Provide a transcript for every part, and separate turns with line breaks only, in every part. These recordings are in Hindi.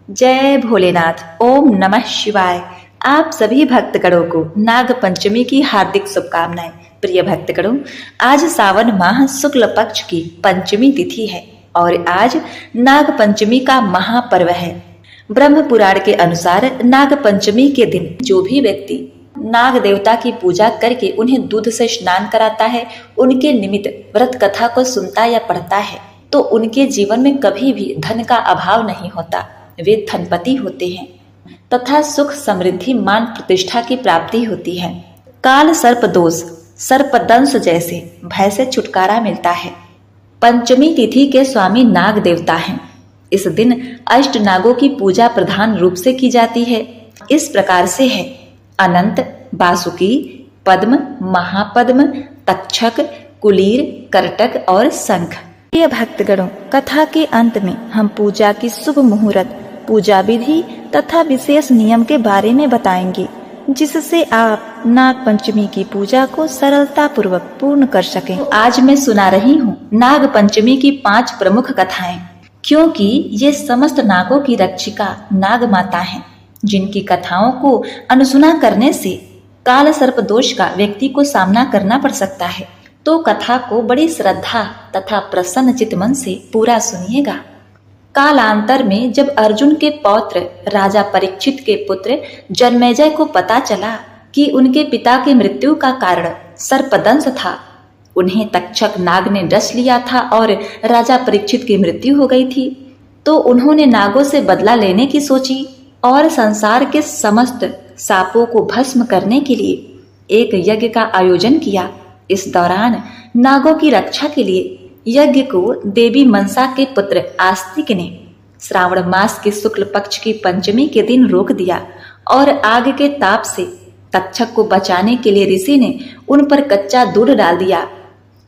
जय भोलेनाथ। ओम नमः शिवाय। आप सभी भक्तगणों को नाग पंचमी की हार्दिक शुभकामनाएं। प्रिय भक्तगणों, आज सावन माह शुक्ल पक्ष की पंचमी तिथि है और आज नाग पंचमी का महापर्व है। ब्रह्म पुराण के अनुसार नाग पंचमी के दिन जो भी व्यक्ति नाग देवता की पूजा करके उन्हें दूध से स्नान कराता है, उनके निमित्त व्रत कथा को सुनता या पढ़ता है तो उनके जीवन में कभी भी धन का अभाव नहीं होता, वे धनपति होते हैं तथा सुख समृद्धि मान प्रतिष्ठा की प्राप्ति होती है। काल सर्प दोष सर्पदंश जैसे भय से छुटकारा मिलता है। पंचमी तिथि के स्वामी नाग देवता हैं। इस दिन अष्ट नागों की पूजा प्रधान रूप से की जाती है। इस प्रकार से है: अनंत, बासुकी, पद्म, महापद्म, तक्षक, कुलीर, करटक और शंख। प्रिय भक्तगणों, कथा के अंत में हम पूजा की शुभ मुहूर्त, पूजा विधि तथा विशेष नियम के बारे में बताएंगे, जिससे आप नाग पंचमी की पूजा को सरलता पूर्वक पूर्ण कर सकें। आज मैं सुना रही हूँ नाग पंचमी की 5 प्रमुख कथाएं, क्योंकि ये समस्त नागों की रक्षिका नाग माता हैं, जिनकी कथाओं को अनसुना करने से काल सर्प दोष का व्यक्ति को सामना करना पड़ सकता है। तो कथा को बड़ी श्रद्धा तथा प्रसन्न चित्त मन से पूरा सुनिएगा। कालांतर में जब अर्जुन के पौत्र राजा परीक्षित के पुत्र जन्मेजय को पता चला कि उनके पिता की मृत्यु का कारण सर्पदंश था, उन्हें तक्षक नाग ने डस लिया था और राजा परीक्षित की मृत्यु हो गई थी, तो उन्होंने नागों से बदला लेने की सोची और संसार के समस्त सापों को भस्म करने के लिए एक यज्ञ का आयोजन किया। इस दौरान नागों की रक्षा के लिए यज्ञ को देवी मनसा के पुत्र आस्तिक ने श्रावण मास के शुक्ल पक्ष की पंचमी के दिन रोक दिया और आग के ताप से तक्षक को बचाने के लिए ऋषि ने उन पर कच्चा दूध डाल दिया।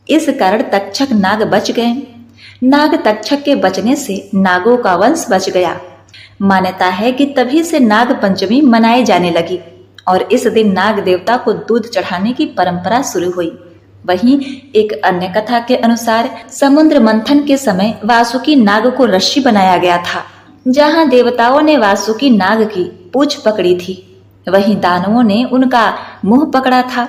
इस कारण तक्षक नाग बच गए। नाग तक्षक के बचने से नागों का वंश बच गया। मान्यता है कि तभी से नाग पंचमी मनाई जाने लगी और इस दिन नाग देवता को दूध चढ़ाने की परंपरा शुरू हुई। वहीं एक अन्य कथा के अनुसार समुद्र मंथन के समय वासुकी नाग को रस्सी बनाया गया था। जहां देवताओं ने वासुकी नाग की पूंछ पकड़ी थी, वहीं दानवों ने उनका मुंह पकड़ा था।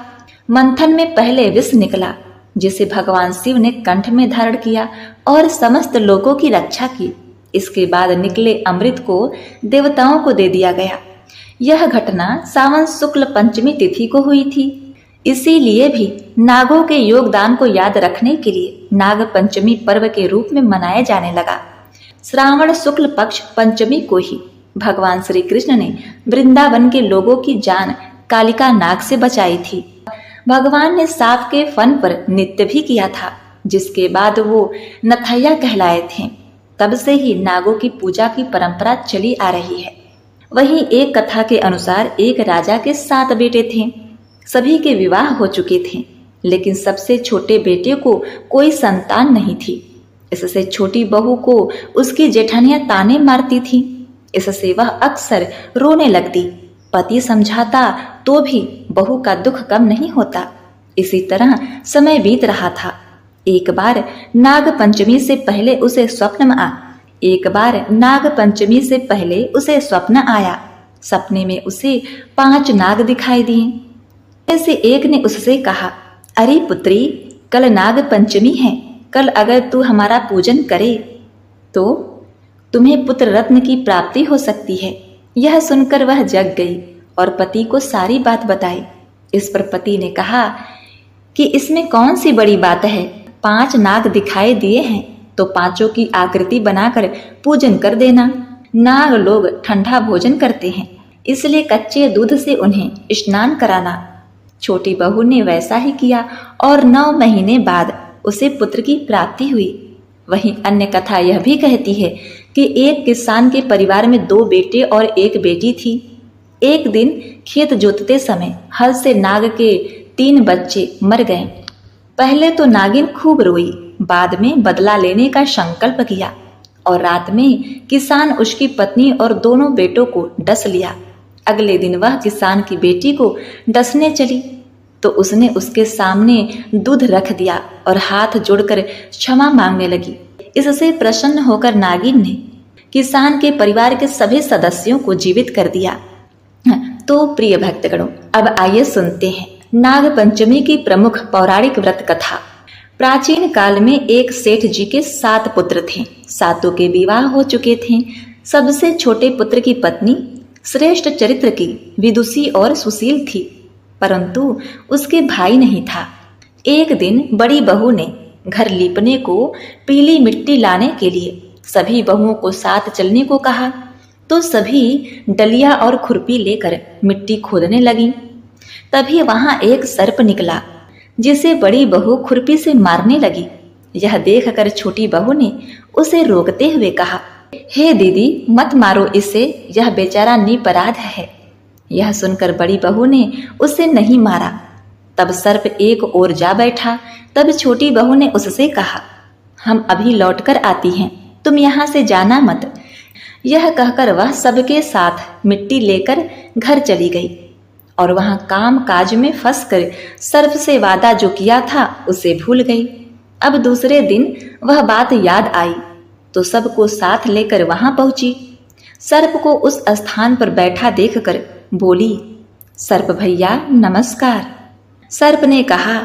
मंथन में पहले विष निकला, जिसे भगवान शिव ने कंठ में धारण किया और समस्त लोगों की रक्षा की। इसके बाद निकले अमृत को देवताओं को दे दिया गया। यह घटना सावन शुक्ल पंचमी तिथि को हुई थी। इसीलिए भी नागों के योगदान को याद रखने के लिए नाग पंचमी पर्व के रूप में मनाया जाने लगा। श्रावण शुक्ल पक्ष पंचमी को ही भगवान श्री कृष्ण ने वृंदावन के लोगों की जान कालिका नाग से बचाई थी। भगवान ने सांप के फन पर नृत्य भी किया था, जिसके बाद वो नथैया कहलाए थे। तब से ही नागों की पूजा की परंपरा चली आ रही है। वहीं एक कथा के अनुसार एक राजा के 7 बेटे थे। सभी के विवाह हो चुके थे, लेकिन सबसे छोटे बेटे को कोई संतान नहीं थी। इससे छोटी बहू को उसकी जेठानियां ताने मारती थी। इससे वह अक्सर रोने लगती। पति समझाता तो भी बहू का दुख कम नहीं होता। इसी तरह समय बीत रहा था। एक बार नाग पंचमी से पहले उसे स्वप्न आया। सपने में उसे 5 नाग दिखाई दिए। से एक ने उससे कहा, अरे पुत्री, कल नाग पंचमी है। कल अगर तू हमारा पूजन करे तो तुम्हें पुत्र रत्न की प्राप्ति हो सकती है। यह सुनकर वह जग गई और पति को सारी बात बताई। इस पर पति ने कहा कि इसमें कौन सी बड़ी बात है। 5 नाग दिखाई दिए हैं तो 5 की आकृति बनाकर पूजन कर देना। नाग लोग ठंडा भोजन करते हैं, इसलिए कच्चे दूध से उन्हें स्नान कराना। छोटी बहू ने वैसा ही किया और 9 महीने बाद उसे पुत्र की प्राप्ति हुई। वहीं अन्य कथा यह भी कहती है कि एक किसान के परिवार में 2 बेटे और 1 बेटी थी। एक दिन खेत जोतते समय हल से नाग के 3 बच्चे मर गए। पहले तो नागिन खूब रोई, बाद में बदला लेने का संकल्प किया और रात में किसान उसकी पत्नी और दोनों बेटों को डस लिया। अगले दिन वह किसान की बेटी को डसने चली तो उसने उसके सामने दूध रख दिया और हाथ जोड़कर क्षमा मांगने लगी। इससे प्रसन्न होकर नागिन ने किसान के परिवार के सभी सदस्यों को जीवित कर दिया। तो प्रिय भक्तगणों, अब आइए सुनते हैं नाग पंचमी की प्रमुख पौराणिक व्रत कथा। प्राचीन काल में एक सेठ जी के 7 पुत्र थे। 7 के विवाह हो चुके थे। सबसे छोटे पुत्र की पत्नी श्रेष्ठ चरित्र की, विदुषी और सुशील थी, परंतु उसके भाई नहीं था। एक दिन बड़ी बहू ने घर लीपने को पीली मिट्टी लाने के लिए सभी बहुओं को साथ चलने को कहा, तो सभी डलिया और खुरपी लेकर मिट्टी खोदने लगी। तभी वहां एक सर्प निकला, जिसे बड़ी बहू खुरपी से मारने लगी। यह देखकर छोटी बहू ने उसे रोकते हुए कहा, हे दीदी, मत मारो इसे, यह बेचारा निरपराध है। यह सुनकर बड़ी बहू ने उसे नहीं मारा। तब सर्प एक ओर जा बैठा। तब छोटी बहू ने उससे कहा, हम अभी लौटकर आती हैं, तुम यहाँ से जाना मत। यह कहकर वह सबके साथ मिट्टी लेकर घर चली गई और वहां काम काज में फंसकर सर्प से वादा जो किया था उसे भूल गई। अब दूसरे दिन वह बात याद आई तो सबको साथ लेकर वहां पहुंची। सर्प को उस स्थान पर बैठा देखकर बोली, सर्प भैया नमस्कार। सर्प ने कहा,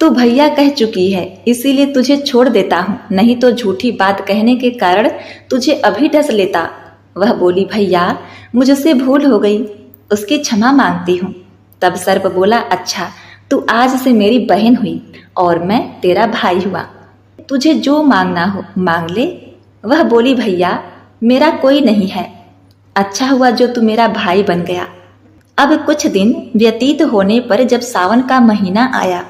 तू भैया कह चुकी है, इसीलिए तुझे छोड़ देता हूँ, नहीं तो झूठी बात कहने के कारण तुझे अभी डस लेता। वह बोली, भैया मुझसे भूल हो गई, उसकी क्षमा मांगती हूँ। तब सर्प बोला, अच्छा, तू आज से मेरी बहन हुई और मैं तेरा भाई हुआ, तुझे जो मांगना हो मांग ले। वह बोली, भैया मेरा कोई नहीं है, अच्छा हुआ जो तू मेरा भाई बन गया। अब कुछ दिन व्यतीत होने पर जब सावन का महीना आया,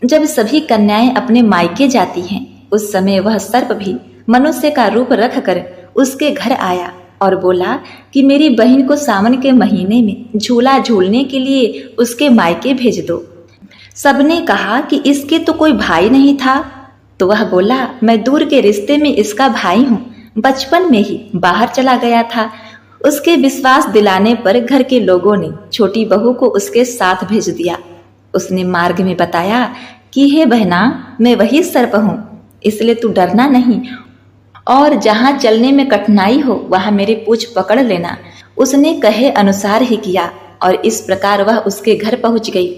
जब सभी कन्याएं अपने मायके जाती हैं, उस समय वह सर्प भी मनुष्य का रूप रखकर उसके घर आया और बोला कि मेरी बहन को सावन के महीने में झूला झूलने के लिए उसके मायके भेज दो। सबने कहा कि इसके तो कोई भाई नहीं था। तो वह बोला, मैं दूर के रिश्ते में इसका भाई हूँ, बचपन में ही बाहर चला गया था। उसके विश्वास दिलाने पर घर के लोगों ने छोटी बहू को उसके साथ भेज दिया। उसने मार्ग में बताया कि हे बहना, मैं वही सर्प हूँ, इसलिए तू डरना नहीं और जहाँ चलने में कठिनाई हो वहाँ मेरी पूंछ पकड़ लेना। उसने कहे अनुसार ही किया और इस प्रकार वह उसके घर पहुँच गई।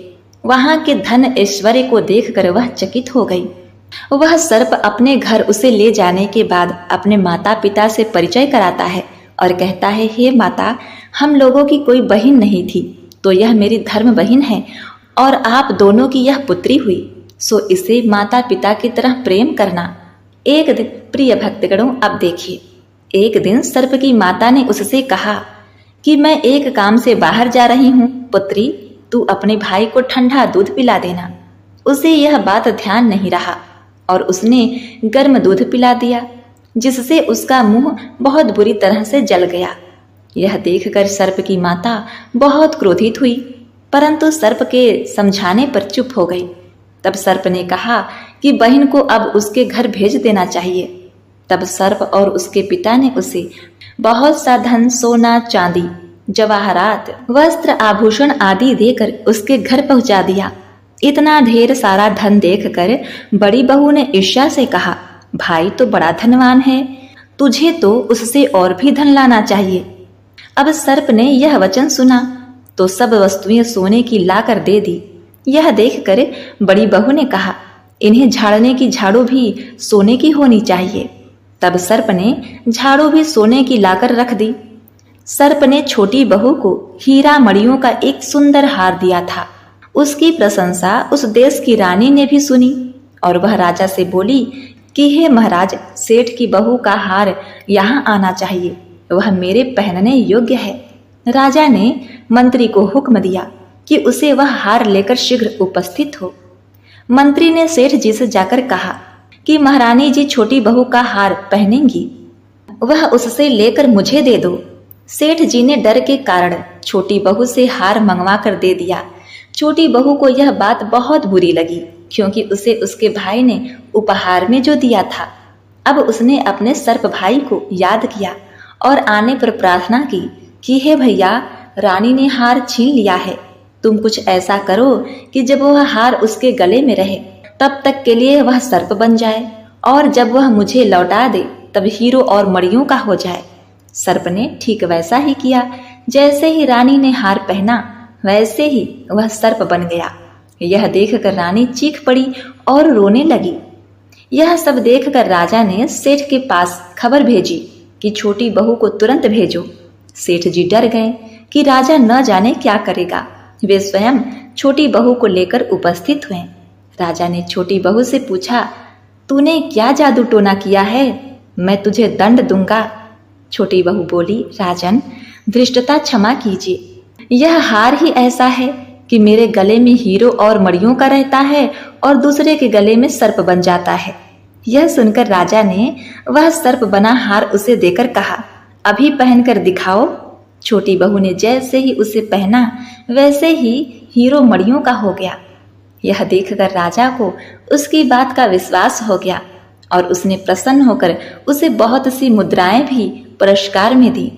वहाँ के धन ऐश्वर्य को देखकर वह चकित हो गई। वह सर्प अपने घर उसे ले जाने के बाद अपने माता पिता से परिचय कराता है और कहता है, हे माता, हम लोगों की कोई बहन नहीं थी, तो यह मेरी धर्म बहन है और आप दोनों की यह पुत्री हुई, सो इसे माता पिता की तरह प्रेम करना। एक दिन, प्रिय भक्तगणों, अब देखिए, एक दिन सर्प की माता ने उससे कहा कि मैं एक काम से बाहर जा रही हूँ, पुत्री तू अपने भाई को ठंडा दूध पिला देना। उसे यह बात ध्यान नहीं रहा और उसने गर्म दूध पिला दिया, जिससे उसका मुंह बहुत बुरी तरह से जल गया। यह देखकर सर्प की माता बहुत क्रोधित हुई, परंतु सर्प के समझाने पर चुप हो गई। तब सर्प ने कहा कि बहन को अब उसके घर भेज देना चाहिए। तब सर्प और उसके पिता ने उसे बहुत सा धन, सोना, चांदी, जवाहरात, वस्त्र, आभूषण आदि देकर उसके घर पहुंचा दिया। इतना ढेर सारा धन देखकर बड़ी बहू ने ईर्ष्या से कहा, भाई तो बड़ा धनवान है, तुझे तो उससे और भी धन लाना चाहिए। अब सर्प ने यह वचन सुना तो सब वस्तुएं सोने की लाकर दे दी। यह देखकर बड़ी बहू ने कहा, इन्हें झाड़ने की झाड़ू भी सोने की होनी चाहिए। तब सर्प ने झाड़ू भी सोने की लाकर रख दी। सर्प ने छोटी बहू को हीरा मणियों का एक सुंदर हार दिया था। उसकी प्रशंसा उस देश की रानी ने भी सुनी और वह राजा से बोली कि हे महाराज, सेठ की बहू का हार यहाँ आना चाहिए, वह मेरे पहनने योग्य है। राजा ने मंत्री को हुक्म दिया कि उसे वह हार लेकर शीघ्र उपस्थित हो। मंत्री ने सेठ जी से जाकर कहा कि महारानी जी छोटी बहू का हार पहनेंगी, वह उससे लेकर मुझे दे दो। सेठ जी ने डर के कारण छोटी बहू से हार मंगवा कर दे दिया। छोटी बहू को यह बात बहुत बुरी लगी, क्योंकि उसे उसके भाई ने उपहार में जो दिया था। अब उसने अपने सर्प भाई को याद किया और आने पर प्रार्थना की कि हे भैया, रानी ने हार छीन लिया है, तुम कुछ ऐसा करो कि जब वह हार उसके गले में रहे तब तक के लिए वह सर्प बन जाए, और जब वह मुझे लौटा दे तब हीरो और मणियों का हो जाए। सर्प ने ठीक वैसा ही किया। जैसे ही रानी ने हार पहना वैसे ही वह सर्प बन गया। यह देखकर रानी चीख पड़ी और रोने लगी। यह सब देखकर राजा ने सेठ के पास खबर भेजी कि छोटी बहू को तुरंत भेजो। सेठ जी डर गए कि राजा न जाने क्या करेगा। वे स्वयं छोटी बहू को लेकर उपस्थित हुए। राजा ने छोटी बहू से पूछा, तूने क्या जादू टोना किया है? मैं तुझे दंड दूंगा। छोटी बहू बोली, राजन, धृष्टता क्षमा कीजिए। यह हार ही ऐसा है कि मेरे गले में हीरो और मणियों का रहता है और दूसरे के गले में सर्प बन जाता है। यह सुनकर राजा ने वह सर्प बना हार उसे देकर कहा, अभी पहनकर दिखाओ। छोटी बहू ने जैसे ही उसे पहना वैसे ही हीरो मणियों का हो गया। यह देखकर राजा को उसकी बात का विश्वास हो गया और उसने प्रसन्न होकर उसे बहुत सी मुद्राएं भी पुरस्कार में दी।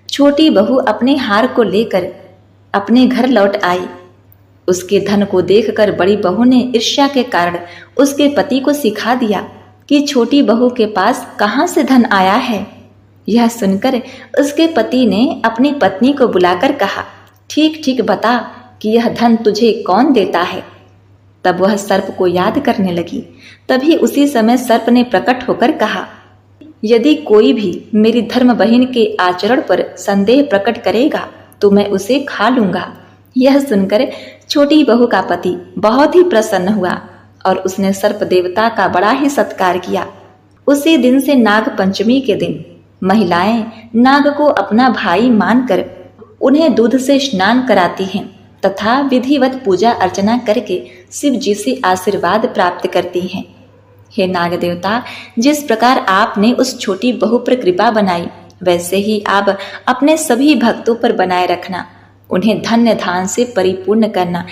छोटी बहू अपने हार को लेकर अपने घर लौट आई। उसके धन को देखकर बड़ी बहू ने ईर्ष्या के कारण उसके पति को सिखा दिया कि छोटी बहू के पास कहाँ से धन आया है। यह सुनकर उसके पति ने अपनी पत्नी को बुलाकर कहा, ठीक ठीक बता कि यह धन तुझे कौन देता है। तब वह सर्प को याद करने लगी। तभी उसी समय सर्प ने प्रकट होकर कहा, यदि कोई भी मेरी धर्म बहन के आचरण पर संदेह प्रकट करेगा तो मैं उसे खा लूंगा। यह सुनकर छोटी बहू का पति बहुत ही प्रसन्न हुआ और उसने सर्प देवता का बड़ा ही सत्कार किया। उसी दिन से नाग पंचमी के दिन महिलाएं नाग को अपना भाई मानकर उन्हें दूध से स्नान कराती हैं तथा विधिवत पूजा अर्चना करके शिव जी से आशीर्वाद प्राप्त करती हैं। हे नाग देवता, जिस प्रकार आपने उस छोटी बहू पर कृपा बनाई वैसे ही आप अपने सभी भक्तों पर बनाए रखना, उन्हें धन्य धान से परिपूर्ण करना।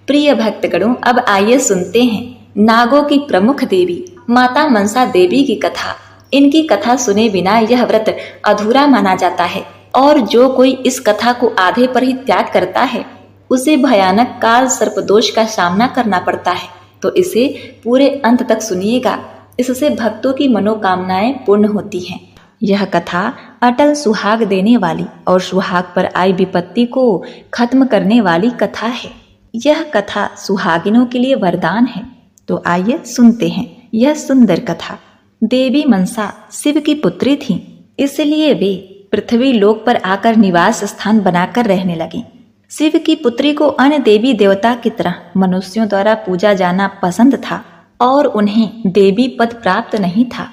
प्रिय भक्तगणों, अब आइए सुनते हैं नागों की प्रमुख देवी माता मनसा देवी की कथा। इनकी कथा सुने बिना यह व्रत अधूरा माना जाता है और जो कोई इस कथा को आधे पर ही त्याग करता है उसे भयानक काल सर्प दोष का सामना करना पड़ता है। तो इसे पूरे अंत तक सुनिएगा, इससे भक्तों की मनोकामनाएं पूर्ण होती हैं। यह कथा अटल सुहाग देने वाली और सुहाग पर आई विपत्ति को खत्म करने वाली कथा है। यह कथा सुहागिनों के लिए वरदान है। तो आइए सुनते हैं यह सुंदर कथा। देवी मनसा शिव की पुत्री थीं, इसलिए वे पृथ्वी लोक पर आकर निवास स्थान बनाकर रहने लगी। शिव की पुत्री को अन्य देवी देवता की तरह मनुष्यों द्वारा पूजा जाना पसंद था और उन्हें देवी पद प्राप्त नहीं था।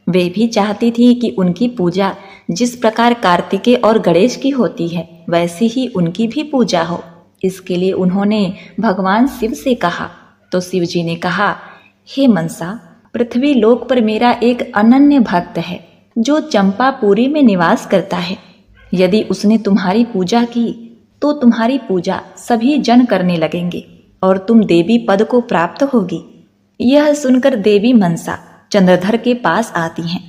वे भी चाहती थी कि उनकी पूजा जिस प्रकार कार्तिकेय और गणेश की होती है वैसी ही उनकी भी पूजा हो। इसके लिए उन्होंने भगवान शिव से कहा तो शिव जी ने कहा, हे मनसा, पृथ्वी लोक पर मेरा एक अनन्य भक्त है जो चंपापुरी में निवास करता है। यदि उसने तुम्हारी पूजा की तो तुम्हारी पूजा सभी जन करने लगेंगे और तुम देवी पद को प्राप्त होगी। यह सुनकर देवी मनसा चंद्रधर के पास आती हैं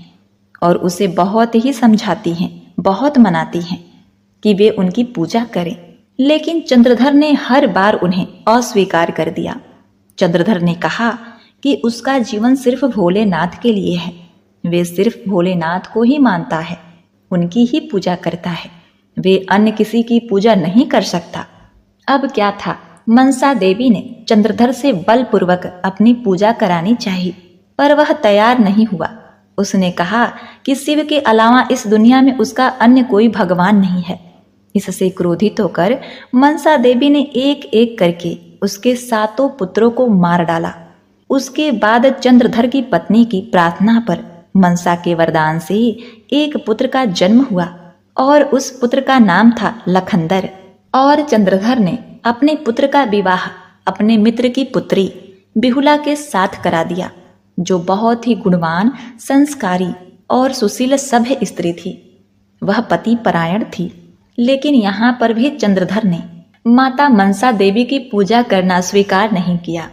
और उसे बहुत ही समझाती हैं, बहुत मनाती हैं कि वे उनकी पूजा करें, लेकिन चंद्रधर ने हर बार उन्हें अस्वीकार कर दिया। चंद्रधर ने कहा कि उसका जीवन सिर्फ भोलेनाथ के लिए है, वे सिर्फ भोलेनाथ को ही मानता है, उनकी ही पूजा करता है, वे अन्य किसी की पूजा नहीं कर सकता। अब क्या था, मनसा देवी ने चंद्रधर से बलपूर्वक अपनी पूजा करानी चाहिए, पर वह तैयार नहीं हुआ। उसने कहा कि शिव के अलावा इस दुनिया में उसका अन्य कोई भगवान नहीं है। इससे क्रोधित होकर मनसा देवी ने एक एक करके उसके 7 पुत्रों को मार डाला। उसके बाद चंद्रधर की पत्नी की प्रार्थना पर मनसा के वरदान से एक पुत्र का जन्म हुआ और उस पुत्र का नाम था लखनदर। और चंद्रधर ने अपने पुत्र का विवाह अपने मित्र की पुत्री बिहुला के साथ करा दिया, जो बहुत ही गुणवान, संस्कारी और सुशील सभ्य स्त्री थी। वह पति परायण थी, लेकिन यहाँ पर भी चंद्रधर ने माता मनसा देवी की पूजा करना स्वीकार नहीं किया।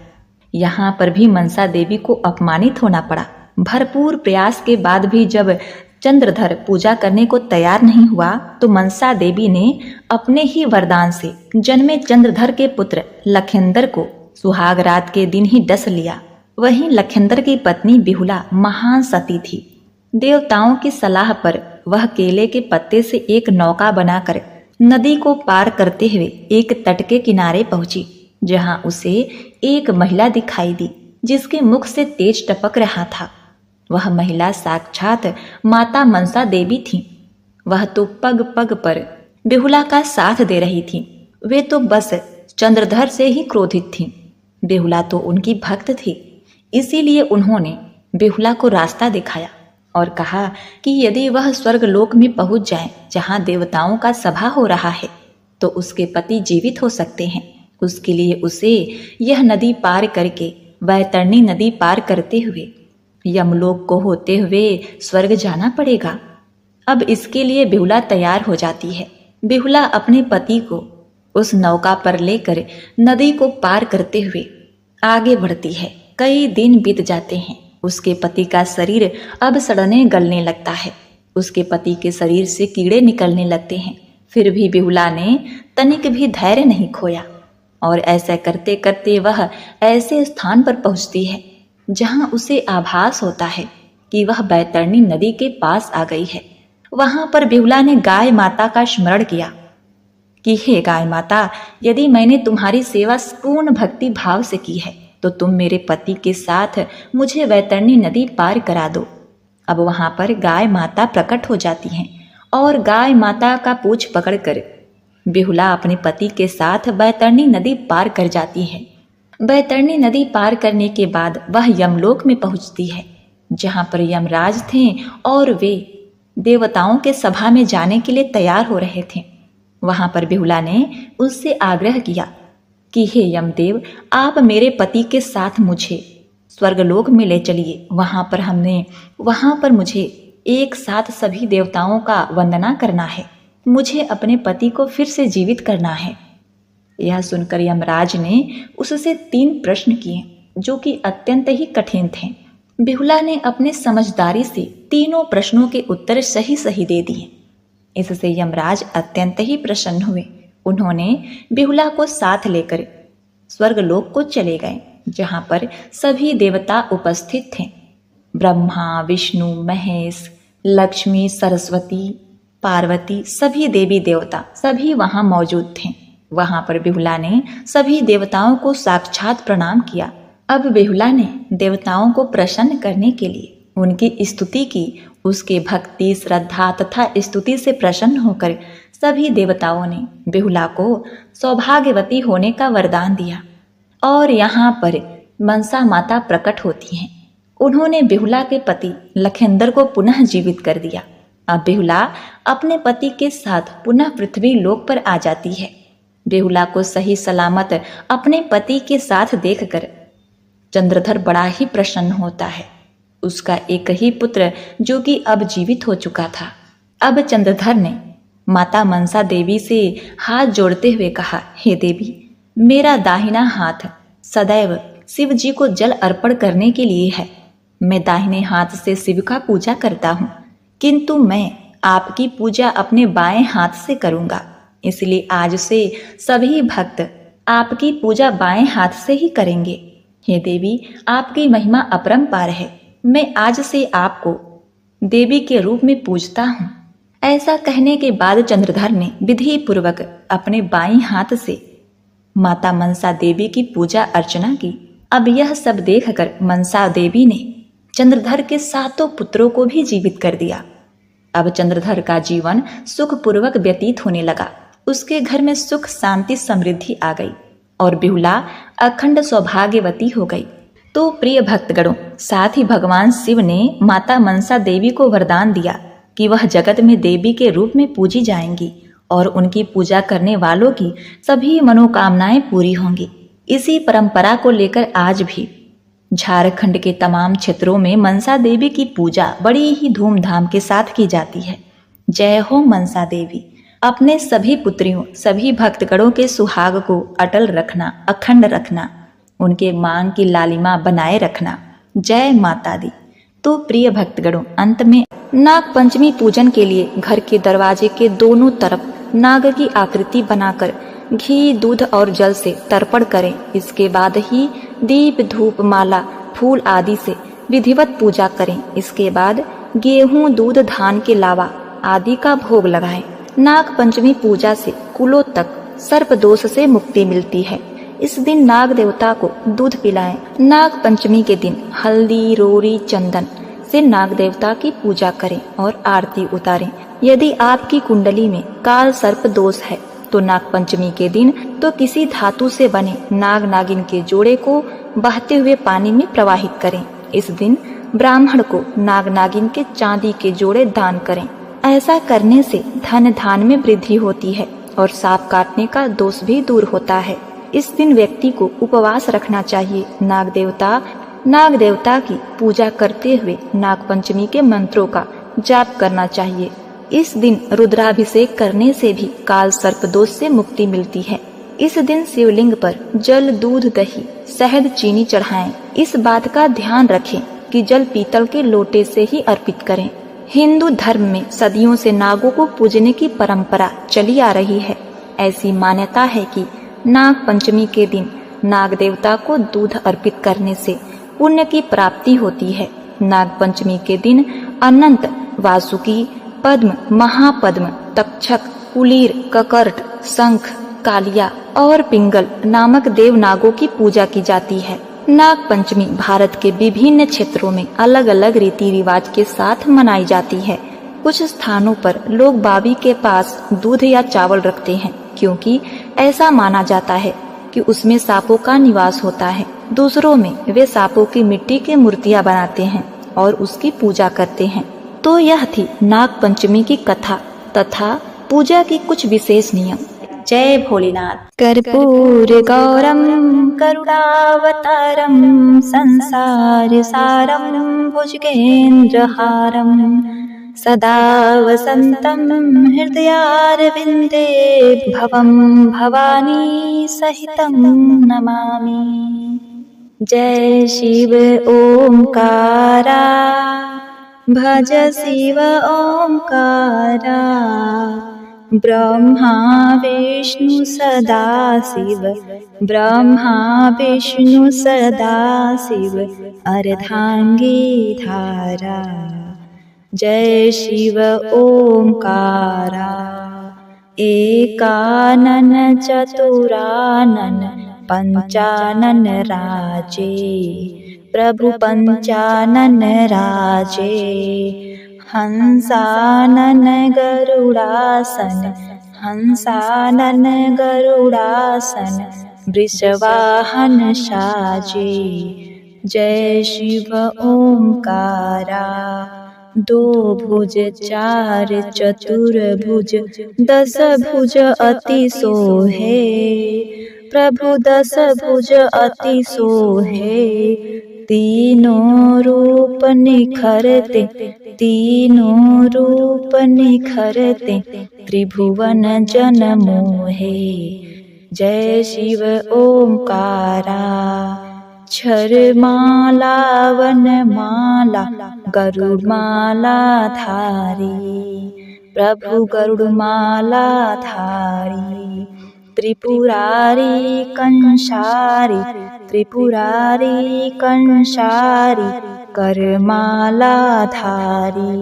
यहाँ पर भी मनसा देवी को अपमानित होना पड़ा। भरपूर प्रयास के बाद भी जब चंद्रधर पूजा करने को तैयार नहीं हुआ तो मनसा देवी ने अपने ही वरदान से जन्मे चंद्रधर के पुत्र लखेंदर को सुहाग रात के दिन ही डस लिया। वहीं लखेंदर की पत्नी बिहुला महान सती थी। देवताओं की सलाह पर वह केले के पत्ते से एक नौका बनाकर नदी को पार करते हुए एक तट के किनारे पहुंची, जहां उसे एक महिला दिखाई दी जिसके मुख से तेज टपक रहा था। वह महिला साक्षात माता मनसा देवी थी। वह तो पग पग पर बेहुला का साथ दे रही थी। वे तो बस चंद्रधर से ही क्रोधित थी। बेहुला तो उनकी भक्त थी, इसीलिए उन्होंने बेहुला को रास्ता दिखाया और कहा कि यदि वह स्वर्गलोक में पहुंच जाए जहां देवताओं का सभा हो रहा है तो उसके पति जीवित हो सकते हैं। उसके लिए उसे यह नदी पार करके वैतरणी नदी पार करते हुए यमलोक को होते हुए स्वर्ग जाना पड़ेगा। अब इसके लिए बेहुला तैयार हो जाती है। बेहुला अपने पति को उस नौका पर लेकर नदी को पार करते हुए आगे बढ़ती है। कई दिन बीत जाते हैं। उसके पति का शरीर अब सड़ने गलने लगता है। उसके पति के शरीर से कीड़े निकलने लगते हैं। फिर भी बेहुला ने तनिक भी धैर्य नहीं खोया और ऐसा करते करते वह ऐसे स्थान पर पहुंचती है जहां उसे आभास होता है कि वह बैतरणी नदी के पास आ गई है। वहां पर बेहुला ने गाय माता का स्मरण किया कि हे गाय माता, यदि मैंने तुम्हारी सेवा पूर्ण भक्ति भाव से की है तो तुम मेरे पति के साथ मुझे वैतरणी नदी पार करा दो। अब वहां पर गाय माता प्रकट हो जाती हैं और गाय माता का पूंछ पकड़कर बेहुला अपने पति के साथ बैतरणी नदी पार कर जाती है। बैतरणी नदी पार करने के बाद वह यमलोक में पहुंचती है, जहां पर यमराज थे और वे देवताओं के सभा में जाने के लिए तैयार हो रहे थे। वहां पर बेहुला ने उससे आग्रह किया कि हे यमदेव, आप मेरे पति के साथ मुझे स्वर्गलोक में ले चलिए। वहां पर मुझे एक साथ सभी देवताओं का वंदना करना है। मुझे अपने पति को फिर से जीवित करना है। यह सुनकर यमराज ने उससे 3 प्रश्न किए जो कि अत्यंत ही कठिन थे। बेहुला ने अपने समझदारी से तीनों प्रश्नों के उत्तर सही सही दे दिए। इससे यमराज अत्यंत ही प्रसन्न हुए। उन्होंने बेहुला को साथ लेकर स्वर्गलोक को चले गए, जहां पर सभी देवता उपस्थित थे। ब्रह्मा, विष्णु, महेश, लक्ष्मी, सरस्वती, पार्वती, सभी देवी देवता सभी वहां मौजूद थे। वहां पर बेहुला ने सभी देवताओं को साक्षात प्रणाम किया। अब बेहुला ने देवताओं को प्रसन्न करने के लिए उनकी स्तुति की। उसके भक्ति, श्रद्धा तथा स्तुति से प्रसन्न होकर सभी देवताओं ने बेहुला को सौभाग्यवती होने का वरदान दिया। और यहाँ पर मनसा माता प्रकट होती हैं। उन्होंने बेहुला के पति लखेंद्र को पुनः जीवित कर दिया। अब बेहुला अपने पति के साथ पुनः पृथ्वी लोक पर आ जाती है। बेहुला को सही सलामत अपने पति के साथ देखकर चंद्रधर बड़ा ही प्रसन्न होता है। उसका एक ही पुत्र जो कि अब जीवित हो चुका था। अब चंद्रधर ने माता मनसा देवी से हाथ जोड़ते हुए कहा, हे देवी, मेरा दाहिना हाथ सदैव शिव जी को जल अर्पण करने के लिए है। मैं दाहिने हाथ से शिव का पूजा करता हूँ, किंतु मैं आपकी पूजा अपने बाएं हाथ से करूँगा। इसलिए आज से सभी भक्त आपकी पूजा बाएं हाथ से ही करेंगे। हे देवी, आपकी महिमा अपरंपार है। मैं आज से आपको देवी के रूप में पूजता हूँ। ऐसा कहने के बाद चंद्रधर ने विधि पूर्वक अपने बाईं हाथ से माता मनसा देवी की पूजा अर्चना की। अब यह सब देखकर मनसा देवी ने चंद्रधर के 7 पुत्रों को भी जीवित कर दिया। अब चंद्रधर का जीवन सुखपूर्वक व्यतीत होने लगा। उसके घर में सुख, शांति, समृद्धि आ गई और बेहुला अखंड सौभाग्यवती हो गई। तो प्रिय भक्तगणों, साथ ही भगवान शिव ने माता मनसा देवी को वरदान दिया कि वह जगत में देवी के रूप में पूजी जाएंगी और उनकी पूजा करने वालों की सभी मनोकामनाएं पूरी होंगी। इसी परंपरा को लेकर आज भी झारखंड के तमाम क्षेत्रों में मनसा देवी की पूजा बड़ी ही धूमधाम के साथ की जाती है। जय हो मनसा देवी। अपने सभी पुत्रियों, सभी भक्तगणों के सुहाग को अटल रखना, अखंड रखना, उनके मांग की लालिमा बनाए रखना। जय माता दी। तो प्रिय भक्तगणों, अंत में नाग पंचमी पूजन के लिए घर के दरवाजे के दोनों तरफ नाग की आकृति बनाकर घी, दूध और जल से तर्पण करें। इसके बाद ही दीप, धूप, माला, फूल आदि से विधिवत पूजा करें। इसके बाद गेहूं, दूध, धान के लावा आदि का भोग लगाएं। नाग पंचमी पूजा से कुलों तक सर्प दोष से मुक्ति मिलती है। इस दिन नाग देवता को दूध पिलाएं। नाग पंचमी के दिन हल्दी, रोरी, चंदन से नाग देवता की पूजा करें और आरती उतारें। यदि आपकी कुंडली में काल सर्प दोष है तो नाग पंचमी के दिन तो किसी धातु से बने नाग नागिन के जोड़े को बहते हुए पानी में प्रवाहित करें। इस दिन ब्राह्मण को नाग नागिन के चांदी के जोड़े दान करें। ऐसा करने से धन धान में वृद्धि होती है और सांप काटने का दोष भी दूर होता है। इस दिन व्यक्ति को उपवास रखना चाहिए। नाग देवता की पूजा करते हुए नाग पंचमी के मंत्रों का जाप करना चाहिए। इस दिन रुद्राभिषेक करने से भी काल सर्प दोष से मुक्ति मिलती है। इस दिन शिवलिंग पर जल, दूध, दही, शहद, चीनी चढ़ाएं। इस बात का ध्यान रखें कि जल पीतल के लोटे से ही अर्पित करें। हिंदू धर्म में सदियों से नागों को पूजने की परंपरा चली आ रही है। ऐसी मान्यता है कि नाग पंचमी के दिन नाग देवता को दूध अर्पित करने से पुण्य की प्राप्ति होती है। नाग पंचमी के दिन अनंत, वासुकी, पद्म, महापद्म, तक्षक, कुलीर, ककर्ट, शंख, कालिया और पिंगल नामक देव नागों की पूजा की जाती है। नाग पंचमी भारत के विभिन्न क्षेत्रों में अलग अलग रीति रिवाज के साथ मनाई जाती है। कुछ स्थानों पर लोग बावी के पास दूध या चावल रखते हैं क्योंकि ऐसा माना जाता है कि उसमें सांपों का निवास होता है। दूसरों में वे सांपों की मिट्टी की मूर्तियां बनाते हैं और उसकी पूजा करते हैं। तो यह थी नाग पंचमी की कथा तथा पूजा की कुछ विशेष नियम। जय भोलेनाथ। कर्पूर गौरम करुणावतारम संसार सारम भुजगेन्द्रहारम सदा वसंतम हृदयारविंदे भवम भवानी सहितं नमामि। जय शिव ओंकारा भज शिव ओंकारा ब्रह्मा विष्णु सदा शिव ब्रह्मा विष्णु सदा शिव अर्धांगी धारा। जय शिव ओंकारा एकानन चतुरानन पंचानन राजे प्रभु पंचानन राजे हंसानन गरुड़ासन हंसानन गरुड़ासन वृषवाहन साजे। जय शिव ओंकारा दो भुज चार चतुर्भुज दस भुज अति सोहे प्रभु दस भुज अति सोहे तीनों रूप निखरते तीनों रूप निखरते त्रिभुवन जन मोहे। जय शिव ओंकारा छर माला वन माला गरुड़ माला धारी प्रभु गरुड़ माला धारी त्रिपुरारी कंसारी त्रिपुरारी कंसारी करमाला धारी।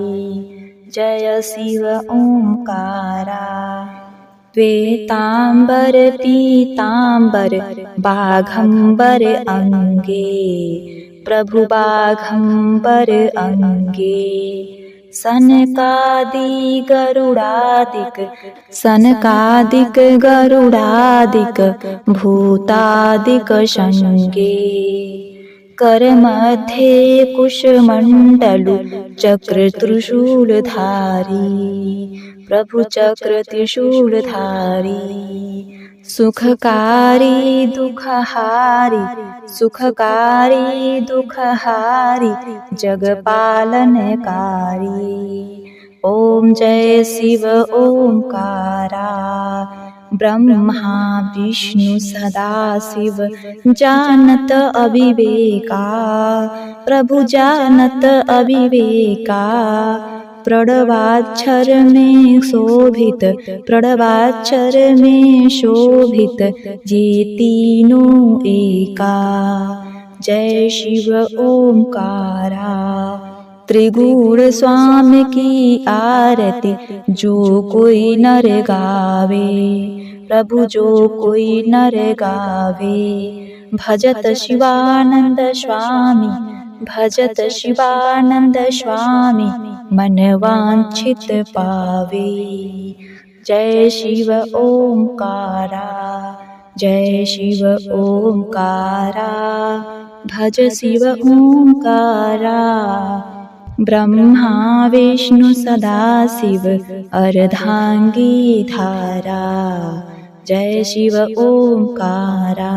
जय शिव ओंकारा श्वेतांबर पीतांबर बाघंबर अंगे प्रभु बाघंबर अंगे सनकादि गरुड़ादिक सनकादिक गरुड़ादिक भूतादिक शंगे कर मध्ये कुशमंडलु चक्र त्रिशूल धारी प्रभु चक्र त्रिशूल धारी सुखकारी दुखहारी सुखकारी दुखहारी जगपालनकारी। ओम जय शिव ओंकारा ब्रह्मा विष्णु सदा शिव जानत अविवेका प्रभु जानत अविवेका प्रणवाक्षर में शोभित प्रणवाक्षर में शोभित ये तीनों एका। जय शिव ओंकारा त्रिगुण स्वामी की आरती जो कोई नर गावे, प्रभु जो कोई नर गावे। भजत शिवानंद स्वामी, भजत शिवानंद स्वामी, मन वांछित पावे। जय शिव ओंकारा, जय शिव ओंकारा, भज शिव ओंकारा। ब्रह्मा विष्णु सदा शिव अर्धांगी धारा, जय शिव ओंकारा।